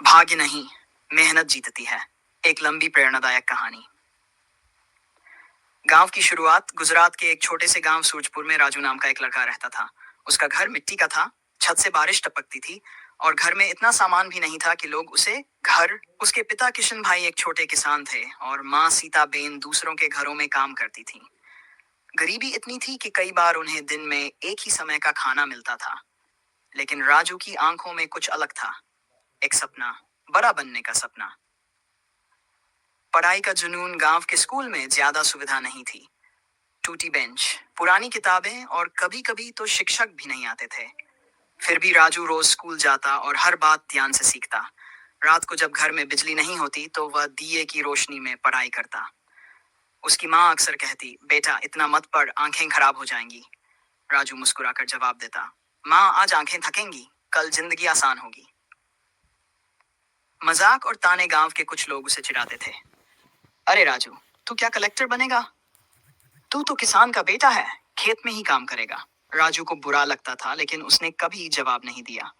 भाग्य नहीं, मेहनत जीतती है। एक लंबी प्रेरणादायक कहानी। गांव की शुरुआत। गुजरात के एक छोटे से गांव सूरजपुर में राजू नाम का एक लड़का रहता था। उसका घर मिट्टी का था। छत से बारिश टपकती थी और घर में इतना सामान भी नहीं था कि लोग उसे घर। उसके पिता किशन भाई एक छोटे किसान थे और माँ सीता बेन दूसरों के घरों में काम करती थी। गरीबी इतनी थी कि कई बार उन्हें दिन में एक ही समय का खाना मिलता था। लेकिन राजू की आंखों में कुछ अलग था। एक सपना, बड़ा बनने का सपना। पढ़ाई का जुनून। गांव के स्कूल में ज्यादा सुविधा नहीं थी। टूटी बेंच, पुरानी किताबें और कभी कभी तो शिक्षक भी नहीं आते थे। फिर भी राजू रोज स्कूल जाता और हर बात ध्यान से सीखता। रात को जब घर में बिजली नहीं होती तो वह दिए की रोशनी में पढ़ाई करता। उसकी माँ अक्सर कहती, बेटा इतना मत पढ़, आंखें खराब हो जाएंगी। राजू मुस्कुराकर जवाब देता, माँ आज आंखें थकेंगी, कल जिंदगी आसान होगी। मजाक और ताने। गांव के कुछ लोग उसे चिढ़ाते थे। अरे राजू, तू क्या कलेक्टर बनेगा? तू तो किसान का बेटा है, खेत में ही काम करेगा। राजू को बुरा लगता था लेकिन उसने कभी जवाब नहीं दिया।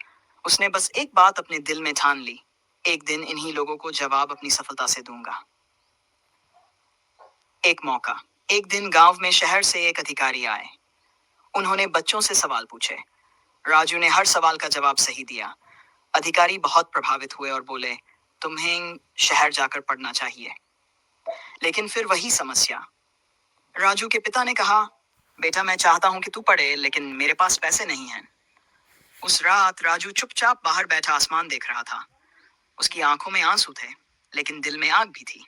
उसने बस एक बात अपने दिल में ठान ली, एक दिन इन्हीं लोगों को जवाब अपनी सफलता से दूंगा। एक मौका। एक दिन गांव में शहर से एक अधिकारी आए। उन्होंने बच्चों से सवाल पूछे। राजू ने हर सवाल का जवाब सही दिया। अधिकारी बहुत प्रभावित हुए और बोले, तुम्हें शहर जाकर पढ़ना चाहिए। लेकिन फिर वही समस्या। राजू के पिता ने कहा, बेटा मैं चाहता हूं कि तू पढ़े लेकिन मेरे पास पैसे नहीं हैं। उस रात राजू चुपचाप बाहर बैठा आसमान देख रहा था। उसकी आंखों में आंसू थे लेकिन दिल में आग भी थी।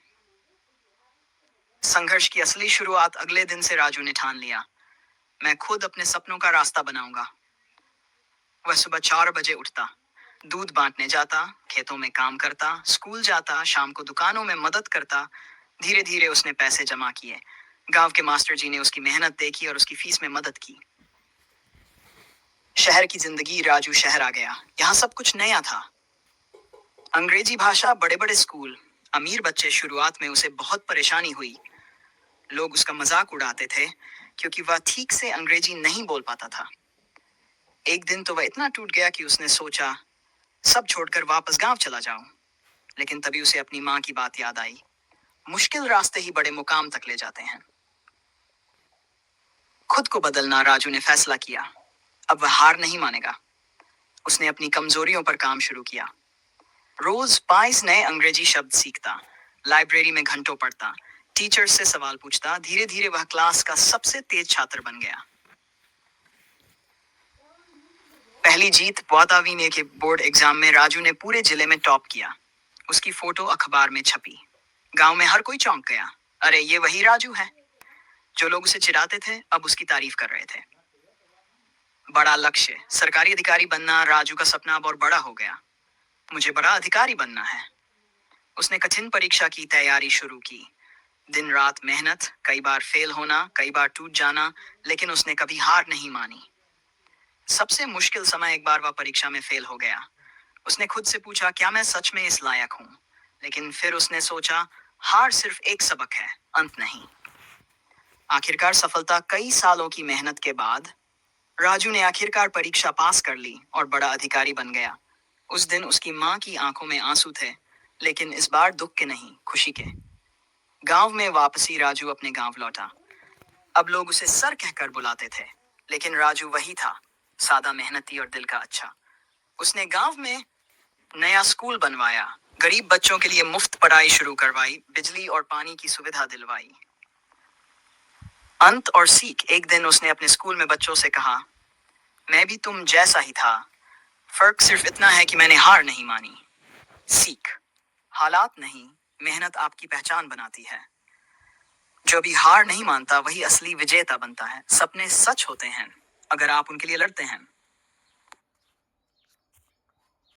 संघर्ष की असली शुरुआत। अगले दिन से राजू ने ठान लिया, मैं खुद अपने सपनों का रास्ता बनाऊंगा। वह सुबह 4 बजे उठता, दूध बांटने जाता, खेतों में काम करता, स्कूल जाता, शाम को दुकानों में मदद करता। धीरे धीरे उसने पैसे जमा किए। गांव के मास्टर जी ने उसकी मेहनत देखी और उसकी फीस में मदद की। शहर की जिंदगी। राजू शहर आ गया। यहाँ सब कुछ नया था। अंग्रेजी भाषा, बड़े बड़े स्कूल, अमीर बच्चे। शुरुआत में उसे बहुत परेशानी हुई। लोग उसका मजाक उड़ाते थे क्योंकि वह ठीक से अंग्रेजी नहीं बोल पाता था। एक दिन तो वह इतना टूट गया कि उसने सोचा, सब छोड़कर वापस गांव चला जाऊं। लेकिन तभी उसे अपनी माँ की बात याद आई, मुश्किल रास्ते ही बड़े मुकाम तक ले जाते हैं। खुद को बदलना। राजू ने फैसला किया, अब वह हार नहीं मानेगा। उसने अपनी कमजोरियों पर काम शुरू किया। रोज 5 नए अंग्रेजी शब्द सीखता, लाइब्रेरी में घंटों पढ़ता, टीचर से सवाल पूछता। धीरे धीरे वह क्लास का सबसे तेज छात्र बन गया। पहली जीत। वातावी के बोर्ड एग्जाम में राजू ने पूरे जिले में टॉप किया। उसकी फोटो अखबार में छपी। गांव में हर कोई चौंक गया, अरे ये वही राजू है। जो लोग उसे चिढ़ाते थे अब उसकी तारीफ कर रहे थे। बड़ा लक्ष्य। सरकारी अधिकारी बनना। राजू का सपना अब और बड़ा हो गया। मुझे बड़ा अधिकारी बनना है। उसने कठिन परीक्षा की तैयारी शुरू की। दिन रात मेहनत, कई बार फेल होना, कई बार टूट जाना, लेकिन उसने कभी हार नहीं मानी। सबसे मुश्किल समय। एक बार वह परीक्षा में फेल हो गया। उसने खुद से पूछा, क्या मैं सच में इस लायक हूं? लेकिन फिर उसने सोचा, हार सिर्फ एक सबक है, अंत नहीं। आखिरकार सफलता। कई सालों की मेहनत के बाद राजू ने आखिरकार परीक्षा पास कर ली और बड़ा अधिकारी बन गया। उस दिन उसकी माँ की आंखों में आंसू थे, लेकिन इस बार दुख के नहीं, खुशी के। गांव में वापसी। राजू अपने गांव लौटा। अब लोग उसे सर कहकर बुलाते थे, लेकिन राजू वही था, सादा, मेहनती और दिल का अच्छा। उसने गांव में नया स्कूल बनवाया, गरीब बच्चों के लिए मुफ्त पढ़ाई शुरू करवाई, बिजली और पानी की सुविधा दिलवाई। अंत और सीख। एक दिन उसने अपने स्कूल में बच्चों से कहा, मैं भी तुम जैसा ही था, फर्क सिर्फ इतना है कि मैंने हार नहीं मानी। सीख। हालात नहीं, मेहनत आपकी पहचान बनाती है। जो भी हार नहीं मानता वही असली विजेता बनता है। सपने सच होते हैं अगर आप उनके लिए लड़ते हैं।